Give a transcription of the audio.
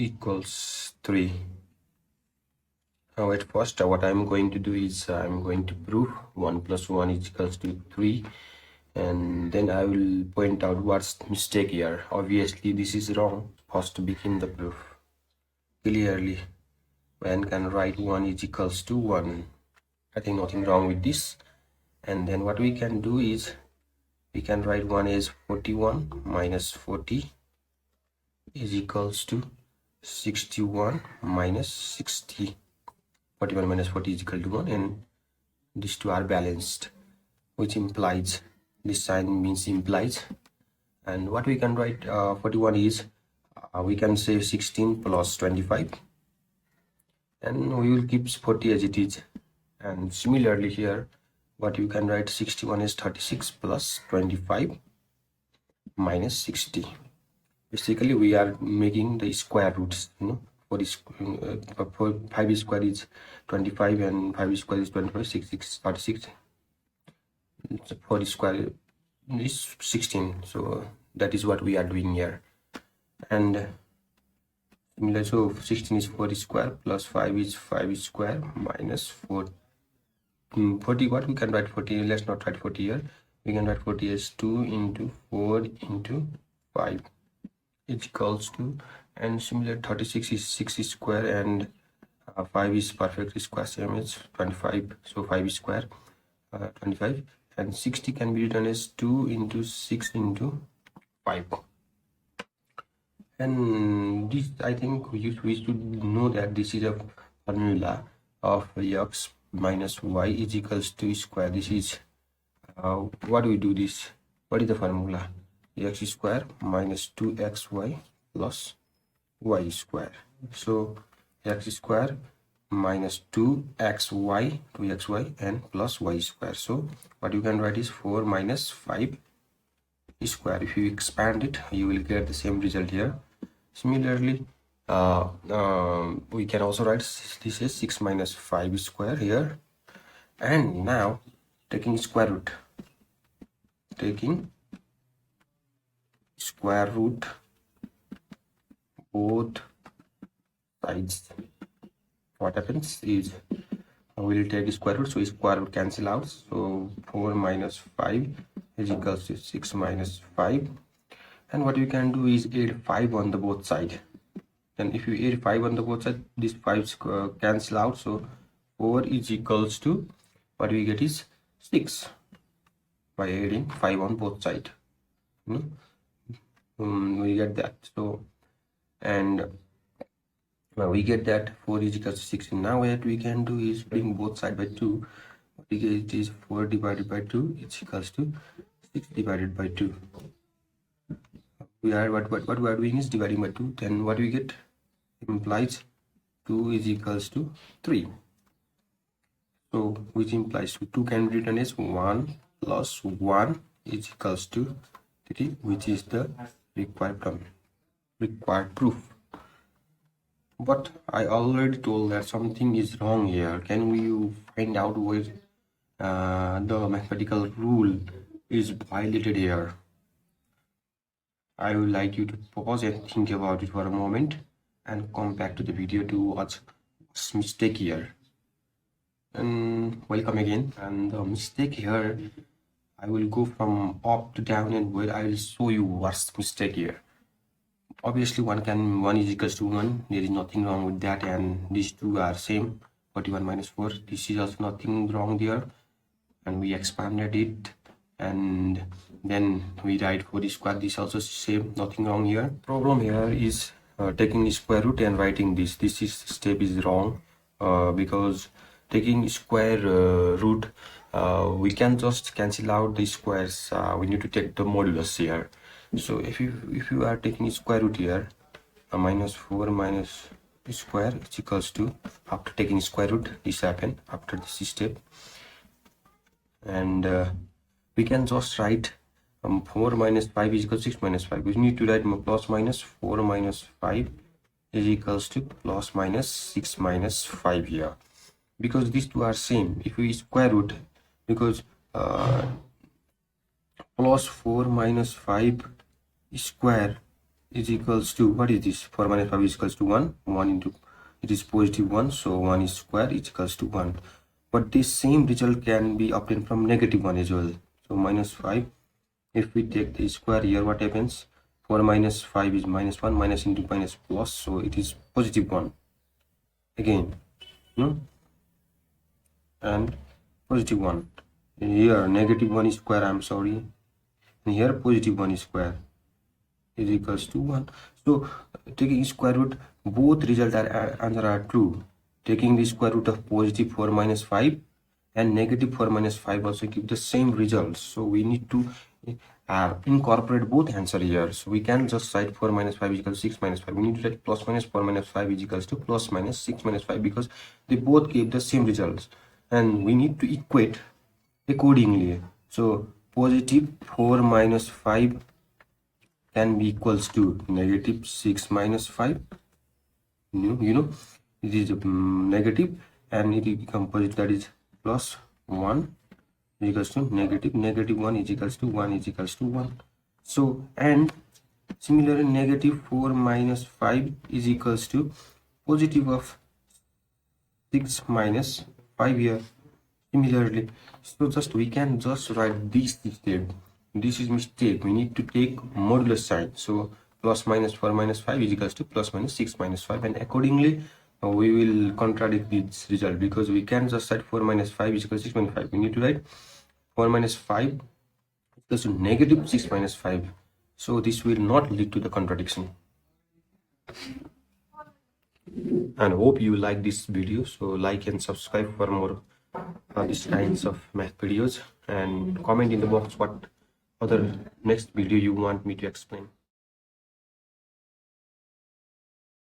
equals 3. Now at first what I'm going to do is I'm going to prove 1 plus 1 is equals to 3, and then I will point out what's the mistake here. Obviously this is wrong. First to begin the proof clearly, man can write 1 is equals to 1. I think nothing wrong with this. And then what we can do is we can write 1 as 41 minus 40 is equals to 61 minus 60. 41 minus 40 is equal to 1, and these two are balanced, which implies, this sign means implies. And what we can write 41 is we can say 16 plus 25, and we will keep 40 as it is. And similarly here what you can write 61 is 36 plus 25 minus 60. Basically we are making the square roots, for 5 square is 25 and 5 square is 25, 6 36, 4 square is 16. So that is what we are doing here. And similar, so 16 is 4 square plus 5 is 5 square minus 4. 40, what we can write 40, let's not write 40 here. We can write 40 as 2 into 4 into 5 is equals to, and similar 36 is 6 square and 5 is perfect square, same as 25, so 5 square 25, and 60 can be written as 2 into 6 into 5. And this, I think we should know that this is a formula of x minus y is equals to square. This is what we do this. What is the formula? X square minus 2xy plus y square. So x square minus 2xy and plus y square. So what you can write is 4 minus 5 square. If you expand it, you will get the same result here. Similarly, we can also write this is 6 minus 5 square here. And now taking square root both sides, what happens is we will take square root, so square root cancel out, so 4 minus 5 is equals to 6 minus 5. And what you can do is add 5 on the both side. And if you add 5 on the both side, this 5 cancel out, so 4 is equals to, what we get is 6 by adding 5 on both side. We get that. So, and we get that 4 is equals to 6. Now what we can do is bring both side by 2. It is 4 divided by 2 is equals to 6 divided by 2. We are what we are doing is dividing by 2. Then what we get implies 2 is equals to 3. So which implies 2 can be written as 1 plus 1 is equals to 3, which is the required proof. But I already told that something is wrong here. Can we find out where the mathematical rule is violated here? I would like you to pause and think about it for a moment and come back to the video to watch what's mistake here. And welcome again. And the mistake here, I will go from up to down, and where I will show you what's mistake here. Obviously 1 is equals to 1, there is nothing wrong with that, and these two are same. 41 minus 4, this is also nothing wrong there, and we expanded it, and then we write 4 square, this also same, nothing wrong here. Problem here is taking square root and writing this step is wrong, because taking square root, we can just cancel out the squares. We need to take the modulus here. So if you are taking square root here, minus 4 minus square is equals to, after taking square root, this happen after this step, and we can just write 4 minus 5 is equals to 6 minus 5. We need to write plus minus 4 minus 5 is equals to plus minus 6 minus 5 here, because these two are same. If we square root, because plus 4 minus 5 square is equals to, what is this? 4 minus 5 is equals to 1. 1 into, it is positive 1, so 1 is square is equals to 1. But this same result can be obtained from negative 1 as well. So minus 5, if we take the square here, what happens? 4 minus 5 is minus 1, minus into minus plus, so it is positive 1 again, and positive 1. Here negative 1 is square, I'm sorry, and here positive 1 is square is equals to 1. So taking square root, both result answer are true. Taking the square root of positive 4 minus 5 and negative 4 minus 5 also give the same results. So we need to incorporate both answer here. So we can just write 4 minus 5 is equals to 6 minus 5. We need to write plus minus 4 minus 5 is equals to plus minus 6 minus 5 because they both give the same results. And we need to equate accordingly. So positive 4 minus 5 can be equals to negative 6 minus 5. It is negative and it becomes positive, that is plus 1 is equals to negative 1 is equals to 1 is equals to 1. So, and similarly negative 4 minus 5 is equals to positive of 6 minus 5 here. Similarly, so just we can just write this step. This is mistake. We need to take modulus sign. So plus minus 4 minus 5 is equals to plus minus 6 minus 5, and accordingly we will contradict this result because we can just write 4 minus 5 is equals to 6 minus 5. We need to write 4 minus 5 equals to negative 6 minus 5. So this will not lead to the contradiction. And hope you like this video. So like and subscribe for more these kinds of math videos, and comment in the box what other next video you want me to explain.